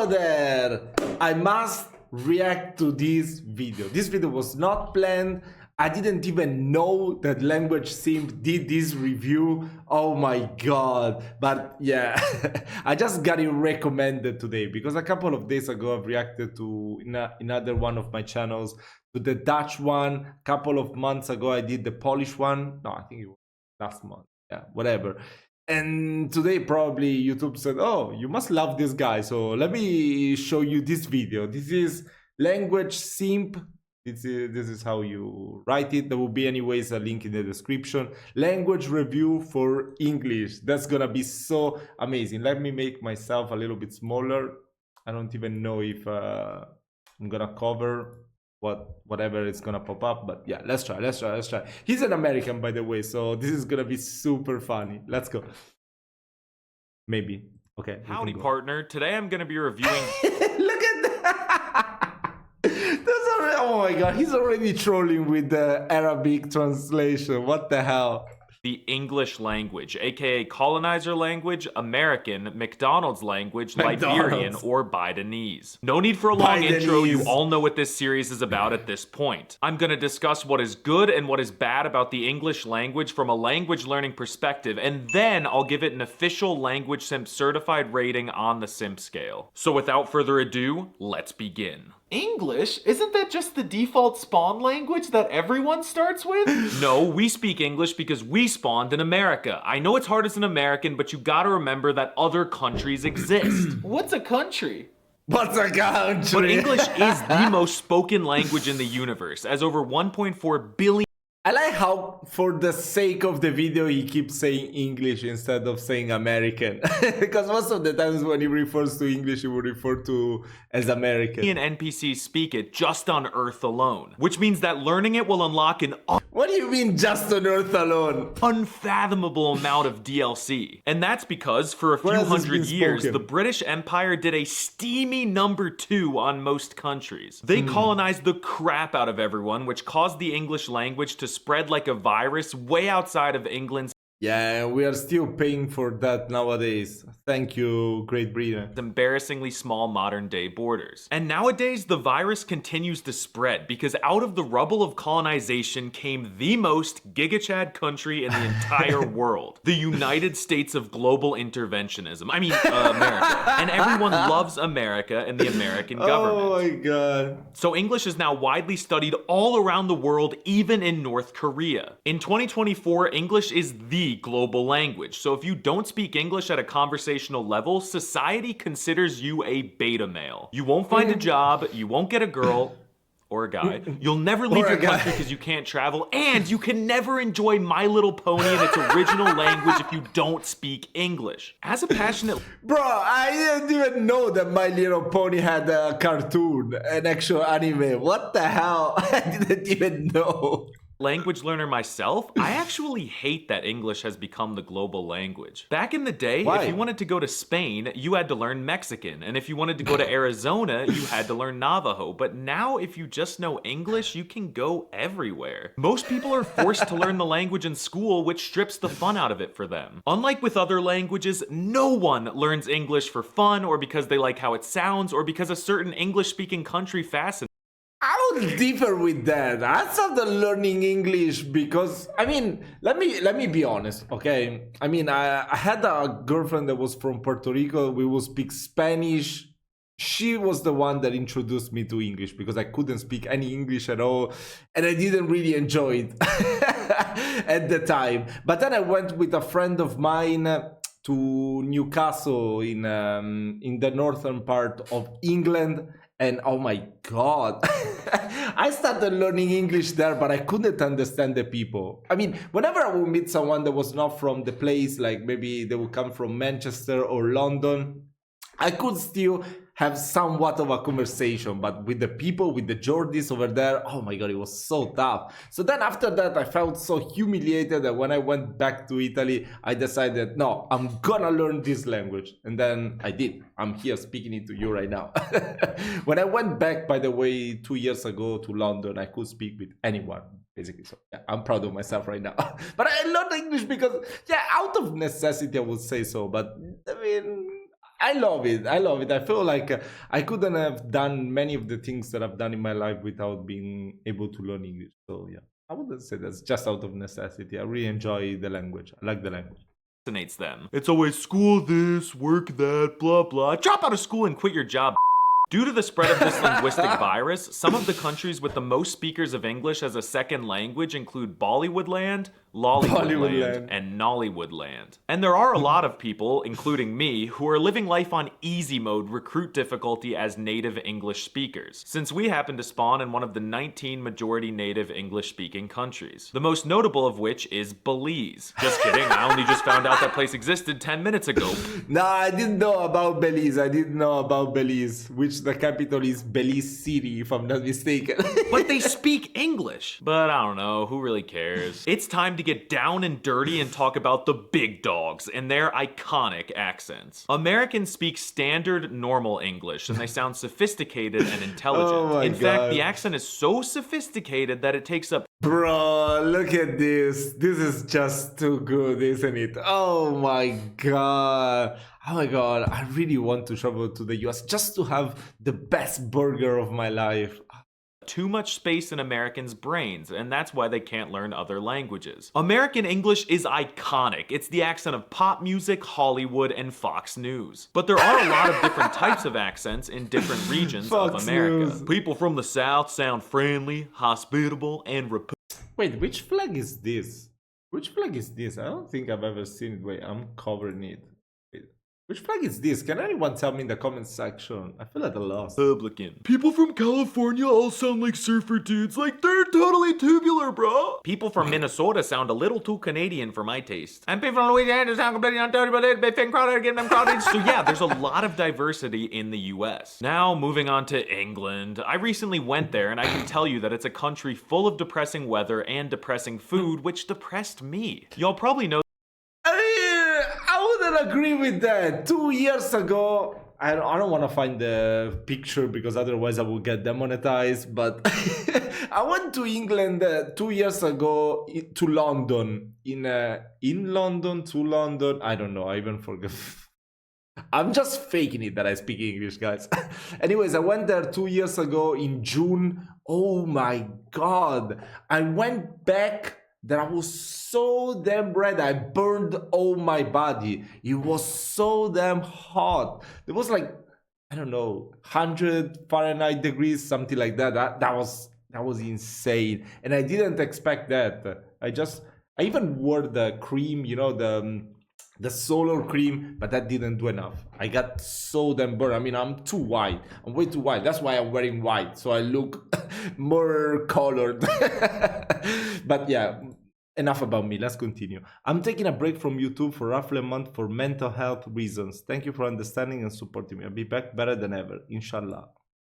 Hello there! I must react to this video. This video was not planned. I didn't even know that Language Simp did this review. Oh my god. But yeah, I just got it recommended today because a couple of days ago I've reacted to another one of my channels, to the Dutch one. A couple of months ago I did the Polish one. No, I think it was last month. Yeah, whatever. And today probably YouTube said, oh, you must love this guy, so let me show you this video. This is Language Simp. This is how you write it. There will be anyways a link in the description. Language review for English. That's gonna be so amazing. Let me make myself a little bit smaller. I don't even know if I'm gonna cover whatever is gonna pop up, but yeah, let's try. He's an American, by the way, so this is gonna be super funny. Let's go. Maybe. Okay. Howdy, partner. Today I'm gonna be reviewing. Look at that. Oh my god, he's already trolling with the Arabic translation. What the hell? The English language, aka colonizer language, American, McDonald's language, Liberian, or Bidenese. No need for a long intro, you all know what this series is about at this point. I'm gonna discuss what is good and what is bad about the English language from a language learning perspective, and then I'll give it an official Language Simp certified rating on the Simp scale. So without further ado, let's begin. English? Isn't that just the default spawn language that everyone starts with? No, we speak English because we spawned in America. I know it's hard as an American, but you gotta remember that other countries exist. What's a country? What's a country? But English is the most spoken language in the universe, as over 1.4 billion. I like how, for the sake of the video, he keeps saying English instead of saying American. Because most of the times when he refers to English, he will refer to as American. NPCs speak it just on Earth alone, which means that learning it will unlock an What do you mean just on Earth alone? unfathomable amount of DLC. And that's because for a few hundred years, the British Empire did a steamy #2 on most countries. They colonized the crap out of everyone, which caused the English language to spread like a virus way outside of England's Yeah, we are still paying for that nowadays. Thank you, Great Britain. embarrassingly small modern day borders. And nowadays, the virus continues to spread because out of the rubble of colonization came the most gigachad country in the entire world. The United States of global interventionism. I mean, America. And everyone loves America and the American government. Oh my god. So English is now widely studied all around the world, even in North Korea. In 2024, English is the global language. So if you don't speak English at a conversational level, society considers you a beta male. You won't find a job, you won't get a girl or a guy. You'll never leave your country because you can't travel, and you can never enjoy My Little Pony in its original language if you don't speak English. As a passionate Bro, I didn't even know that My Little Pony had a cartoon, an actual anime. What the hell? I didn't even know. language learner myself, I actually hate that English has become the global language. Back in the day, if you wanted to go to Spain, you had to learn Mexican, and if you wanted to go to Arizona, you had to learn Navajo. But now, if you just know English, you can go everywhere. Most people are forced to learn the language in school, which strips the fun out of it for them. Unlike with other languages, no one learns English for fun, or because they like how it sounds, or because a certain English-speaking country fascinates. I would differ with that. I started learning English because, I mean, let me be honest, okay? I mean, I had a girlfriend that was from Puerto Rico. We would speak Spanish. She was the one that introduced me to English because I couldn't speak any English at all, and I didn't really enjoy it at the time. But then I went with a friend of mine to Newcastle in the northern part of England. And oh my god, I started learning English there, but I couldn't understand the people. I mean, whenever I would meet someone that was not from the place, like maybe they would come from Manchester or London, I could still have somewhat of a conversation, but with the people, with the Geordies over there, oh my god, it was so tough. So then after that, I felt so humiliated that when I went back to Italy, I decided, no, I'm gonna learn this language. And then I did. I'm here speaking it to you right now. When I went back, by the way, 2 years ago to London, I could speak with anyone, basically. So yeah, I'm proud of myself right now. But I learned English because, yeah, out of necessity, I would say so. But I mean, I love it. I love it. I feel like I couldn't have done many of the things that I've done in my life without being able to learn English. So yeah, I wouldn't say that's just out of necessity. I really enjoy the language. I like the language. Fascinates them. It's always school this, work that, blah blah. Drop out of school and quit your job. Due to the spread of this linguistic virus, some of the countries with the most speakers of English as a second language include Bollywood land, Lollywood land, and Nollywood land. And there are a lot of people, including me, who are living life on easy mode recruit difficulty as native English speakers, since we happen to spawn in one of the 19 majority native English speaking countries. The most notable of which is Belize. Just kidding, I only just found out that place existed 10 minutes ago. Nah, I didn't know about Belize. I didn't know about Belize, which the capital is Belize City, if I'm not mistaken. But they speak English. But I don't know, who really cares? It's time to get down and dirty and talk about the big dogs and their iconic accents. Americans speak standard normal English and they sound sophisticated and intelligent. In fact, the accent is so sophisticated that it takes up— Bro, look at this. This is just too good, isn't it? Oh my god. Oh my god. I really want to travel to the US just to have the best burger of my life. Too much space in Americans' brains, and that's why they can't learn other languages. American English is iconic. It's the accent of pop music, Hollywood, and Fox News. But there are a lot of different types of accents in different regions of America. News. People from the South sound friendly, hospitable, and Wait, which flag is this? Which flag is this? I don't think I've ever seen it. Wait, I'm covering it. Which flag is this? Can anyone tell me in the comment section? I feel at a loss. Republican. People from California all sound like surfer dudes. Like, they're totally tubular, bro. People from Minnesota sound a little too Canadian for my taste. And people from Louisiana sound completely untouched, but they're big crowded, getting them crowded. So yeah, there's a lot of diversity in the US. Now, moving on to England. I recently went there, and I can tell you that it's a country full of depressing weather and depressing food, which depressed me. Y'all probably know I agree with that. 2 years ago, I don't want to find the picture because otherwise I will get demonetized, but I went to England 2 years ago to London. In London, to London, I don't know, I even forget. I'm just faking it that I speak English, guys. Anyways, I went there 2 years ago in June. Oh my god. I went back. That I was so damn red, I burned all my body. It was so damn hot. It was like, I don't know, 100 Fahrenheit degrees, something like that. That was insane. And I didn't expect that. I even wore the cream, you know, the solar cream, but that didn't do enough. I got so damn burned. I mean, I'm too white. I'm way too white. That's why I'm wearing white, so I look more colored. But yeah, enough about me. Let's continue. I'm taking a break from YouTube for roughly a month for mental health reasons. Thank you for understanding and supporting me. I'll be back better than ever, inshallah.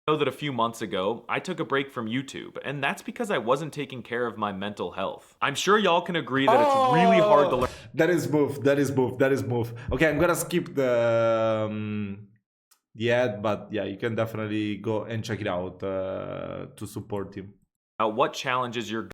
Know that a few months ago, I took a break from YouTube, and that's because I wasn't taking care of my mental health. I'm sure y'all can agree that it's really hard to learn. That is move. Okay, I'm gonna skip the ad, but yeah, you can definitely go and check it out to support him. What challenges you're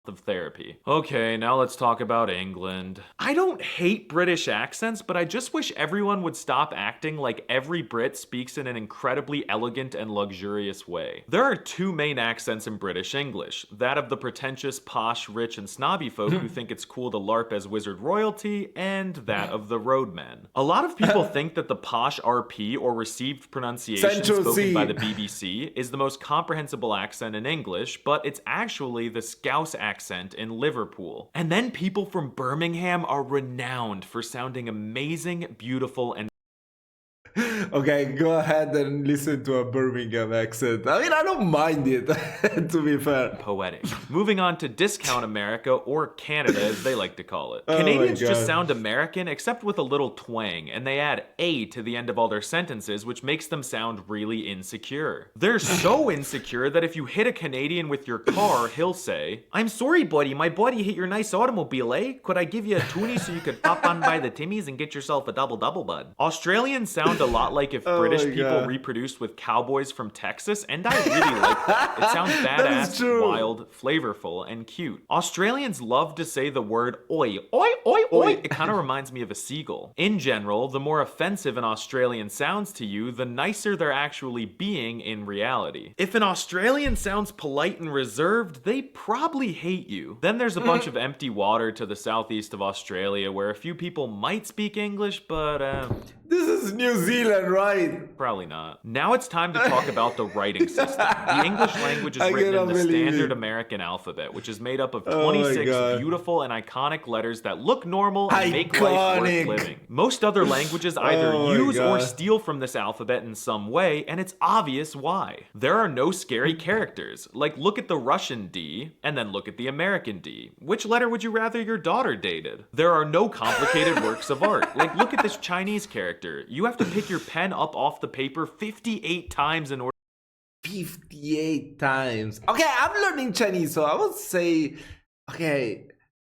of therapy. Okay, now let's talk about England. I don't hate British accents, but I just wish everyone would stop acting like every Brit speaks in an incredibly elegant and luxurious way. There are two main accents in British English, that of the pretentious, posh, rich, and snobby folk who think it's cool to LARP as wizard royalty, and that of the roadmen. A lot of people think that the posh RP, or received pronunciation spoken by the BBC, is the most comprehensible accent in English, but it's actually the Scouse accent in Liverpool. And then people from Birmingham are renowned for sounding amazing, beautiful, and Okay, go ahead and listen to a Birmingham accent. I mean, I don't mind it, to be fair. Poetic. Moving on to Discount America, or Canada as they like to call it. Canadians just sound American except with a little twang, and they add A to the end of all their sentences, which makes them sound really insecure. They're so insecure that if you hit a Canadian with your car, he'll say, "I'm sorry, buddy, my buddy hit your nice automobile, eh? Could I give you a toonie so you could pop on by the Timmies and get yourself a double-double, bud?" Australians sound a lot like if British people reproduced with cowboys from Texas, and I really like that. It sounds badass, wild, flavorful, and cute. Australians love to say the word oi, oi, oi, oi. It kind of reminds me of a seagull. In general, the more offensive an Australian sounds to you, the nicer they're actually being in reality. If an Australian sounds polite and reserved, they probably hate you. Then there's a bunch of empty water to the southeast of Australia where a few people might speak English, but this is New Zealand, right? Probably not. Now it's time to talk about the writing system. The English language is written in the standard American alphabet, which is made up of 26 beautiful and iconic letters that look normal and make life worth living. Most other languages either use or steal from this alphabet in some way, and it's obvious why. There are no scary characters. Like, look at the Russian D, and then look at the American D. Which letter would you rather your daughter dated? There are no complicated works of art. Like, look at this Chinese character. You have to pick your pen up off the paper 58 times in order. 58 times. Okay, I'm learning Chinese, so I would say, okay,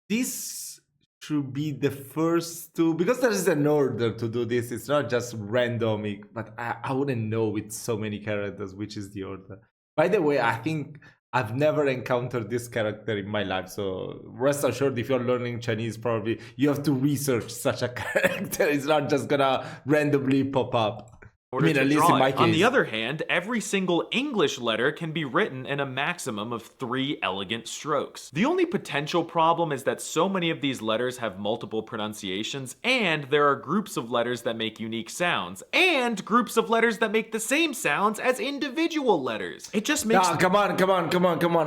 this should be the first two, because there is an order to do this. It's not just randomic, but I wouldn't know with so many characters which is the order. By the way, I think I've never encountered this character in my life, so rest assured, if you're learning Chinese, probably you have to research such a character. It's not just gonna randomly pop up. I mean, at least in my case. On the other hand, every single English letter can be written in a maximum of 3 elegant strokes. The only potential problem is that so many of these letters have multiple pronunciations, and there are groups of letters that make unique sounds, and groups of letters that make the same sounds as individual letters. It just makes... No, come on.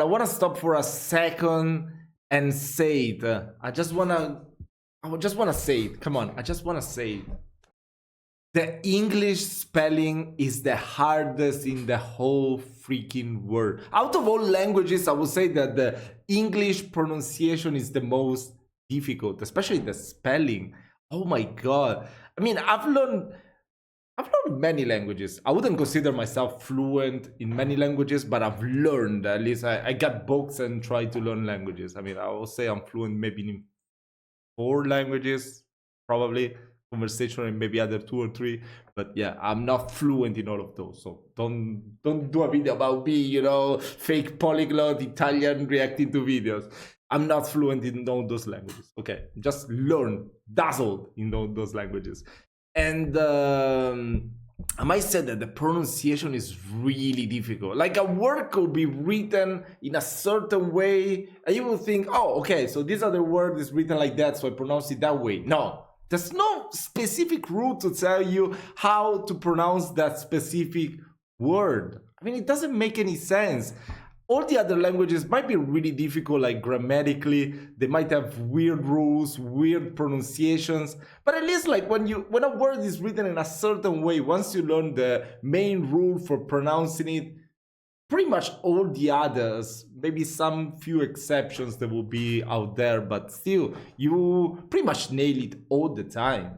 I want to stop for a second and say it. I just want to say it. Come on, I just want to say it. The English spelling is the hardest in the whole freaking world. Out of all languages, I would say that the English pronunciation is the most difficult, especially the spelling. Oh my God. I mean, I've learned many languages. I wouldn't consider myself fluent in many languages, but I've learned, at least I got books and tried to learn languages. I mean, I will say I'm fluent maybe in 4 languages, probably. Conversational and maybe other 2 or 3, but yeah, I'm not fluent in all of those. So don't do a video about me, fake polyglot Italian reacting to videos. I'm not fluent in all those languages. Okay, just learn, dazzled in all those languages. And I might say that the pronunciation is really difficult. Like, a word could be written in a certain way, and you will think, oh, okay, so this other word is written like that, so I pronounce it that way. No. There's no specific rule to tell you how to pronounce that specific word. I mean, it doesn't make any sense. All the other languages might be really difficult, like grammatically. They might have weird rules, weird pronunciations. But at least, like, when a word is written in a certain way, once you learn the main rule for pronouncing it, pretty much all the others, maybe some few exceptions that will be out there, but still, you pretty much nail it all the time.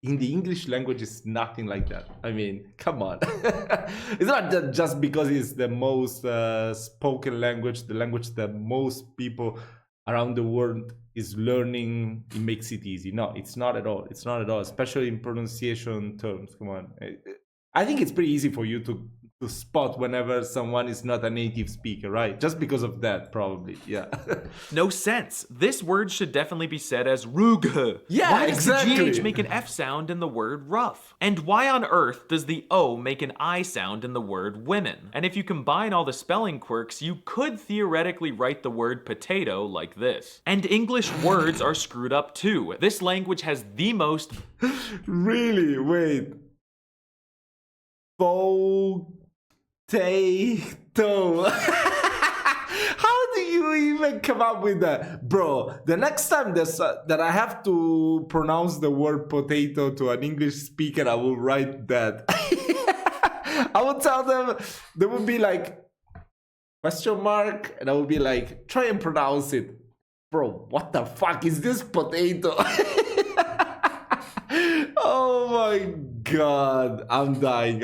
In the English language, it's nothing like that. I mean, come on. It's not just because it's the most spoken language, the language that most people around the world is learning, it makes it easy. No, it's not at all. It's not at all, especially in pronunciation terms. Come on. I think it's pretty easy for you to spot whenever someone is not a native speaker, right? Just because of that, probably. Yeah. No sense. This word should definitely be said as rughe. Yeah, why exactly. Does the GH make an F sound in the word rough? And why on earth does the O make an I sound in the word women? And if you combine all the spelling quirks, you could theoretically write the word potato like this. And English words are screwed up too. This language has the most... Really? Wait. Potato. How do you even come up with that? Bro, the next time that I have to pronounce the word potato to an English speaker, I will write that. I will tell them, they will be like, question mark, and I will be like, try and pronounce it. Bro, what the fuck is this potato? Oh my God, I'm dying.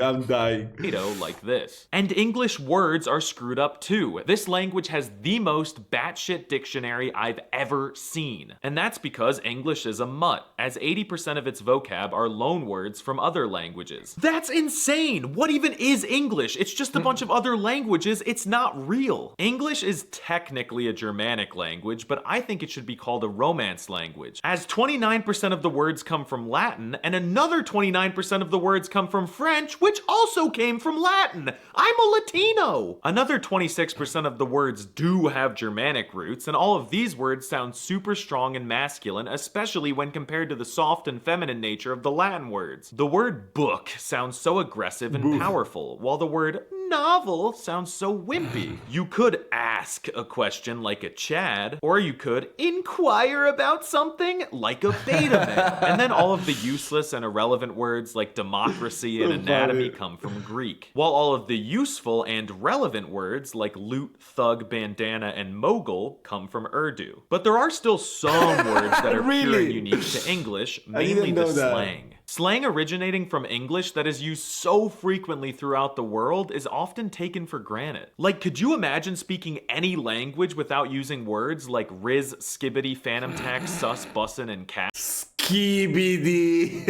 Like this. And English words are screwed up too. This language has the most batshit dictionary I've ever seen. And that's because English is a mutt, as 80% of its vocab are loan words from other languages. That's insane! What even is English? It's just a bunch of other languages. It's not real. English is technically a Germanic language, but I think it should be called a Romance language, as 29% of the words come from Latin, and another 29% of the words come from French, which also came from Latin. I'm a Latino! Another 26% of the words do have Germanic roots, and all of these words sound super strong and masculine, especially when compared to the soft and feminine nature of the Latin words. The word book sounds so aggressive and powerful, while the word novel sounds so wimpy. You could ask a question like a Chad, or you could inquire about something like a beta male. And then all of the useless and irrelevant words like democracy and anatomy come from Greek, while all of the useful and relevant words like loot, thug, bandana, and mogul come from Urdu. But there are still some words that are pure and unique to English, mainly the slang. Slang originating from English that is used so frequently throughout the world is often taken for granted. Like, could you imagine speaking any language without using words like riz, skibbity, phantom tax, sus, bussin', and cat? Skibidi.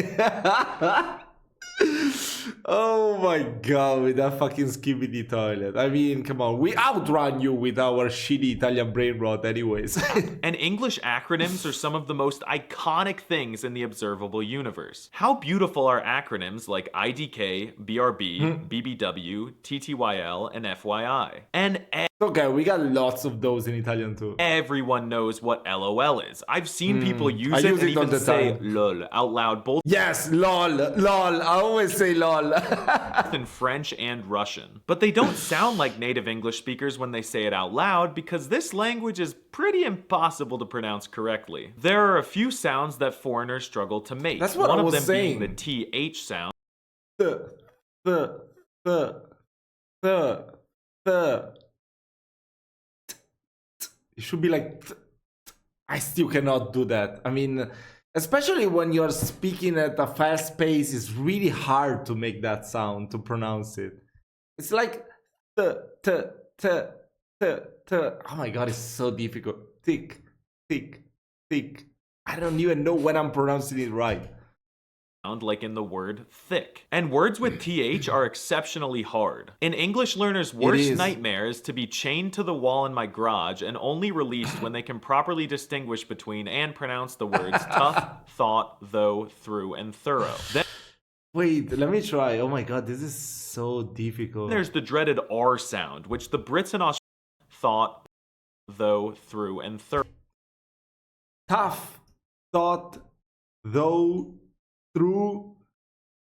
Oh my god, with that fucking skibidi toilet. I mean, come on, we outrun you with our shitty Italian brain rot anyways. And English acronyms are some of the most iconic things in the observable universe. How beautiful are acronyms like IDK, BRB, BBW, TTYL, and FYI? And okay, we got lots of those in Italian too. Everyone knows what LOL is. I've seen people use it and even say lol out loud, both yes, lol. I always say lol. in French and Russian. But they don't sound like native English speakers when they say it out loud because this language is pretty impossible to pronounce correctly. There are a few sounds that foreigners struggle to make. That's what One I of was them saying. being the TH sound. It should be like I still cannot do that. I mean, especially when you're speaking at a fast pace, it's really hard to make that sound, to pronounce it. It's like oh my god, it's so difficult. Thick. I don't even know when I'm pronouncing it right. Like in the word thick. And words with TH are exceptionally hard. In English learners' worst nightmare is to be chained to the wall in my garage and only released when they can properly distinguish between and pronounce the words tough, thought, though, through, and thorough. Then wait, let me try. Oh my god, this is so difficult. There's the dreaded R sound, which the Brits and Australians thought, though, through, and thorough. Tough, thought, though, through,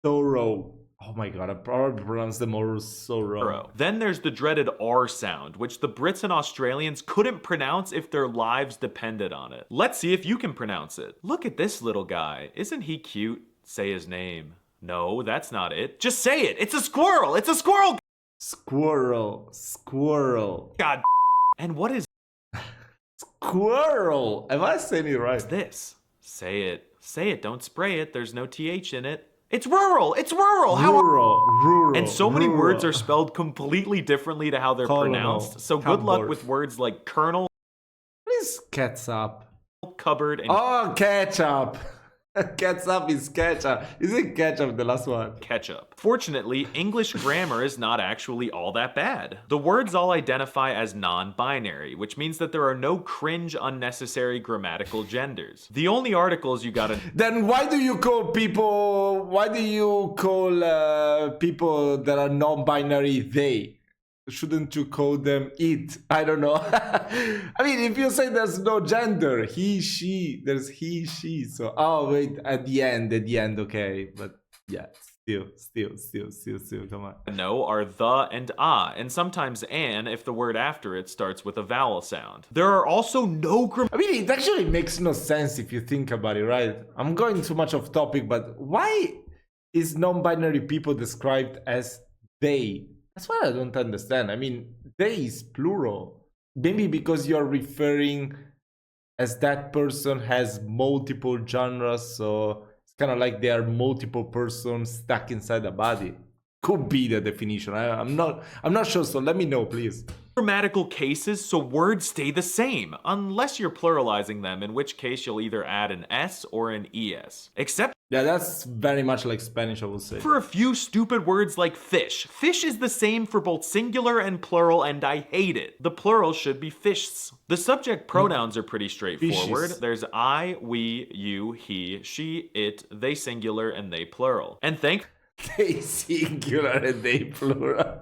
thorough. Oh my god, I probably pronounced them all so wrong. Then there's the dreaded R sound, which the Brits and Australians couldn't pronounce if their lives depended on it. Let's see if you can pronounce it. Look at this little guy. Isn't he cute? Say his name. No, that's not it. Just say it. It's a squirrel. It's a squirrel. Squirrel. God. And what is squirrel? Am I saying it right? What's this? Say it. Say it. Don't spray it. There's no TH in it. It's rural. It's rural. Rural. And so many words are spelled completely differently to how they're pronounced. So good luck with words like kernel. What is ketchup? Cupboard and ketchup. Ketchup is ketchup. Isn't ketchup the last one? Ketchup. Fortunately, English grammar is not actually all that bad. The words all identify as non-binary, which means that there are no cringe, unnecessary grammatical genders. The only articles you gotta... Then why do you call people that are non-binary they? Shouldn't you call them it? I don't know. I mean, if you say there's no gender, he, she, there's he, she. So, oh wait, at the end, okay. But yeah, still, come on. No are the and and sometimes an if the word after it starts with a vowel sound. There are also no I mean, it actually makes no sense if you think about it, right? I'm going too much off topic, but why is non-binary people described as they? That's what I don't understand. I mean, they is plural. Maybe because you're referring as that person has multiple genres, so it's It's kind of like they are multiple persons stuck inside a body. Could be the definition. I'm not sure, so let me know, please. Grammatical cases, so words stay the same, unless you're pluralizing them, in which case you'll either add an S or an ES. Except yeah, that's very much like Spanish, I would say. For a few stupid words like fish. Fish is the same for both singular and plural, and I hate it. The plural should be fishs. The subject pronouns are pretty straightforward. Fishes. There's I, we, you, he, she, it, they singular, and they plural. And they singular and they plural.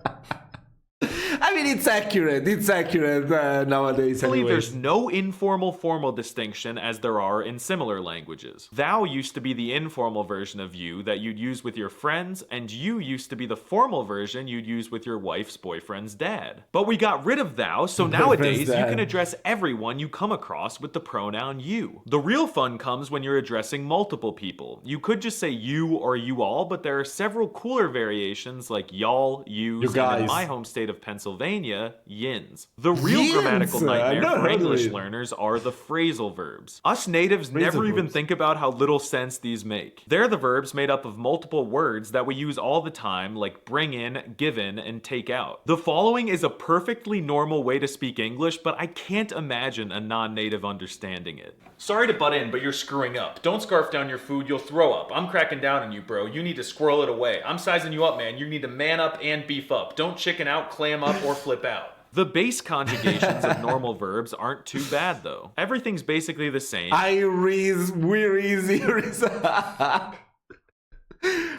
I mean, it's accurate. It's accurate nowadays. Anyways. There's no informal formal distinction as there are in similar languages. Thou used to be the informal version of you that you'd use with your friends, and you used to be the formal version you'd use with your wife's boyfriend's dad. But we got rid of thou, so nowadays you can address everyone you come across with the pronoun you. The real fun comes when you're addressing multiple people. You could just say you or you all, but there are several cooler variations like y'all, yous, and in my home state of Pennsylvania, yins. The real grammatical nightmare for English learners are the phrasal verbs. Us natives never even think about how little sense these make. They're the verbs made up of multiple words that we use all the time, like bring in, give in, and take out. The following is a perfectly normal way to speak English, but I can't imagine a non-native understanding it. Sorry to butt in, but you're screwing up. Don't scarf down your food, you'll throw up. I'm cracking down on you, bro. You need to squirrel it away. I'm sizing you up, man. You need to man up and beef up. Don't chicken out, clam up, or flip out. The base conjugations of normal verbs aren't too bad, though. Everything's basically the same. We're easy.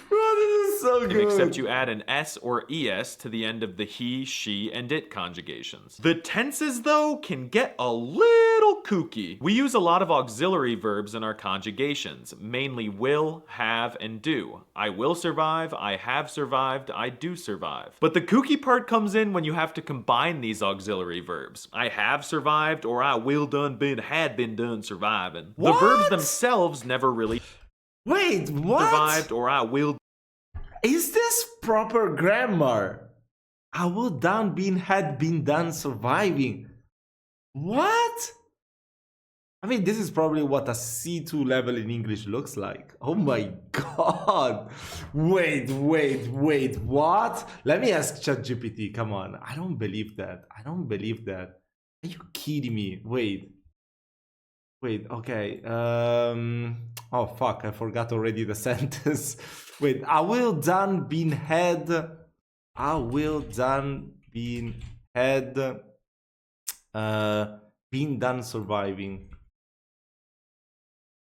Bro, this is so good. Except you add an S or ES to the end of the he, she, and it conjugations. The tenses, though, can get a little kooky. We use a lot of auxiliary verbs in our conjugations, mainly will, have, and do. I will survive, I have survived, I do survive. But the kooky part comes in when you have to combine these auxiliary verbs. I have survived, or I will had been done surviving. What? The verbs themselves never really Wait, what? survived, or I will. Is this proper grammar? I will done been had been done surviving. What? I mean, this is probably what a C2 level in English looks like. Oh my god. Wait, what? Let me ask ChatGPT. Come on. I don't believe that. Are you kidding me? Wait, okay. Oh fuck, I forgot already the sentence. Wait, I will done been had been done surviving.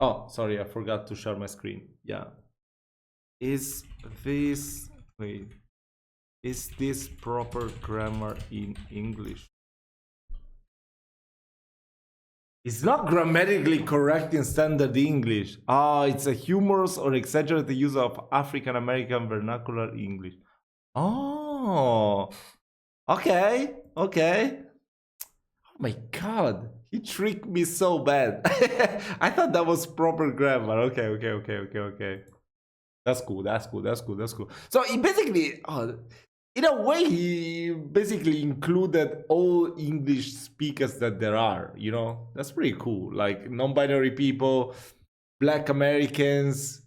Oh, sorry, I forgot to share my screen. Yeah. Is this proper grammar in English? It's not grammatically correct in standard English. Oh, it's a humorous or exaggerated use of African American vernacular English. Oh, okay. Oh my god, he tricked me so bad. I thought that was proper grammar. Okay. That's cool. So he basically, in a way, he basically included all English speakers that there are, you know? That's pretty cool. Like non-binary people, Black Americans,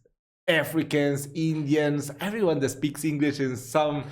Africans, Indians, everyone that speaks English in some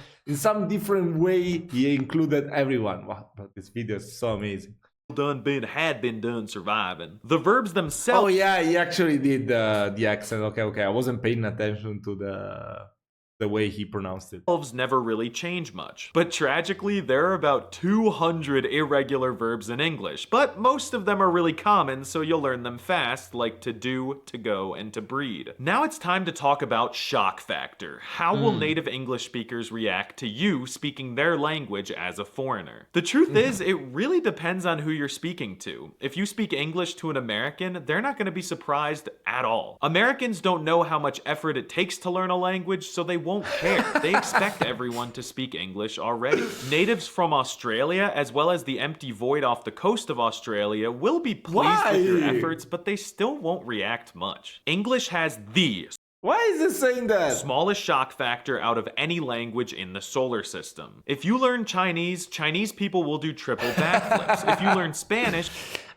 different way, he included everyone. Wow, but this video is so amazing. Had been done surviving. The verbs themselves. Oh yeah, he actually did the accent. Okay. I wasn't paying attention to the way he pronounced it. Never really change much. But tragically, there are about 200 irregular verbs in English, but most of them are really common, so you'll learn them fast, like to do, to go, and to breed. Now it's time to talk about shock factor. How will native English speakers react to you speaking their language as a foreigner? The truth is, it really depends on who you're speaking to. If you speak English to an American, they're not going to be surprised at all. Americans don't know how much effort it takes to learn a language, so they won't care. They expect everyone to speak English already. Natives from Australia, as well as the empty void off the coast of Australia, will be pleased with your efforts, but they still won't react much. English has the Why is it saying that? smallest shock factor out of any language in the solar system. If you learn Chinese people will do triple backflips. If you learn Spanish,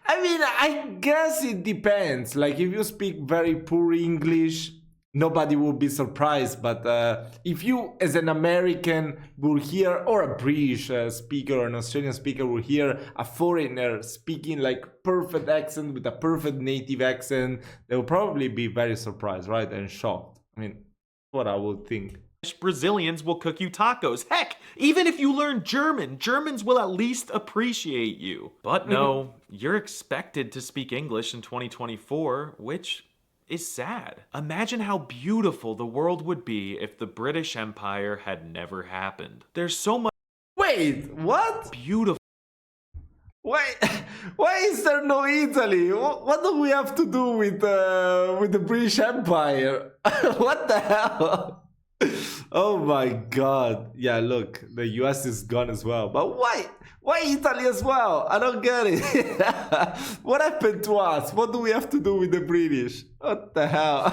I mean, I guess it depends. Like if you speak very poor English, nobody would be surprised. But if you, as an American, will hear, or a British speaker or an Australian speaker will hear a foreigner speaking like perfect accent with a perfect native accent, they will probably be very surprised, right? And shocked. I mean, what I would think. Brazilians will cook you tacos. Heck, even if you learn German, Germans will at least appreciate you. But no, you're expected to speak English in 2024, which is sad. Imagine how beautiful the world would be if the British Empire had never happened. There's so much. Wait, what? Beautiful. Why is there no Italy? What do we have to do with the British Empire? What the hell? Oh my god. Yeah, look, the US is gone as well. But why Italy as well? I don't get it. What happened to us? What do we have to do with the British? What the hell?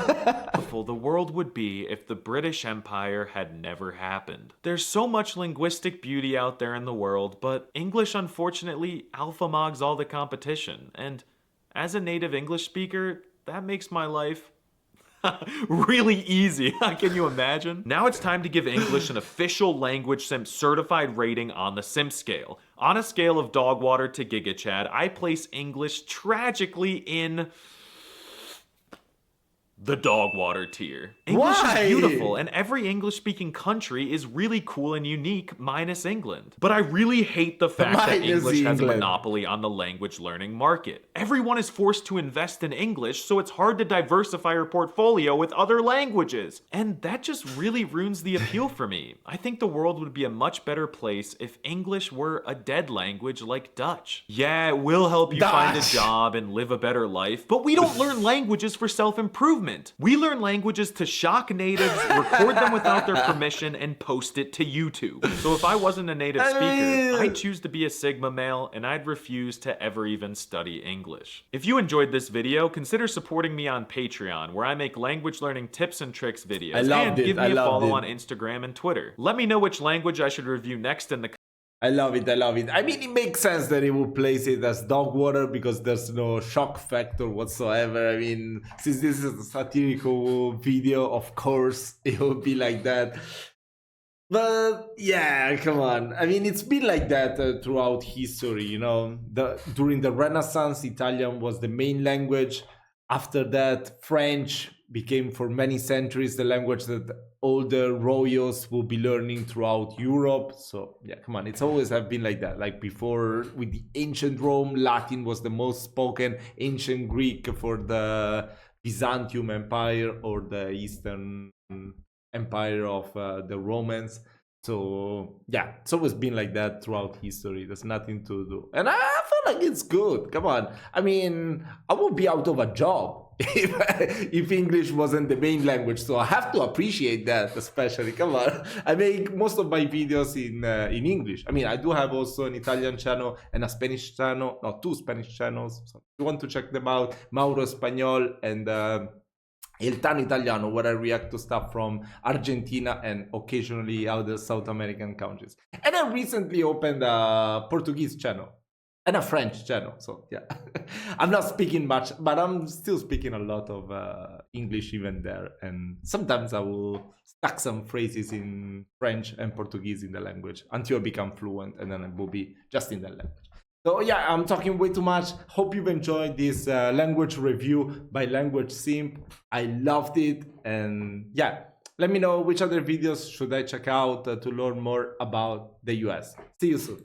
Beautiful the world would be if the British Empire had never happened. There's so much linguistic beauty out there in the world, but English unfortunately alpha-mogs all the competition. And as a native English speaker, that makes my life really easy. Can you imagine? Now it's time to give English an official Language Simp certified rating on the Simp scale. On a scale of dog water to Giga Chad, I place English tragically in the dog water tier. English is beautiful, and every English-speaking country is really cool and unique, minus England. But I really hate the fact that English has a monopoly on the language learning market. Everyone is forced to invest in English, so it's hard to diversify your portfolio with other languages. And that just really ruins the appeal for me. I think the world would be a much better place if English were a dead language like Dutch. Yeah, it will help you find a job and live a better life, but we don't learn languages for self-improvement. We learn languages to shock natives, record them without their permission, and post it to YouTube. So if I wasn't a native speaker, I'd choose to be a Sigma male, and I'd refuse to ever even study English. If you enjoyed this video, consider supporting me on Patreon, where I make language learning tips and tricks videos, and give me a follow on Instagram and Twitter. Let me know which language I should review next in the I love it, I love it. I mean, it makes sense that it would place it as dog water because there's no shock factor whatsoever. I mean, since this is a satirical video, of course, it would be like that. But yeah, come on. I mean, it's been like that throughout history, you know. During the Renaissance, Italian was the main language. After that, French became for many centuries the language that all the royals will be learning throughout Europe. So yeah, come on, it's always have been like that. Like before with the ancient Rome, Latin was the most spoken, ancient Greek for the Byzantium Empire or the Eastern Empire of the Romans. So yeah, it's always been like that throughout history. There's nothing to do. And I feel like it's good. Come on. I mean, I would be out of a job if English wasn't the main language. So I have to appreciate that, especially. Come on. I make most of my videos in English. I mean, I do have also an Italian channel and a Spanish channel. No, 2 Spanish channels. So if you want to check them out, Mauro Español and Il Tano Italiano, where I react to stuff from Argentina and occasionally other South American countries. And I recently opened a Portuguese channel and a French channel. So yeah, I'm not speaking much, but I'm still speaking a lot of English even there. And sometimes I will stuck some phrases in French and Portuguese in the language until I become fluent, and then I will be just in the language. So yeah, I'm talking way too much. Hope you've enjoyed this language review by Language Simp. I loved it. And yeah, let me know which other videos should I check out to learn more about the US. See you soon.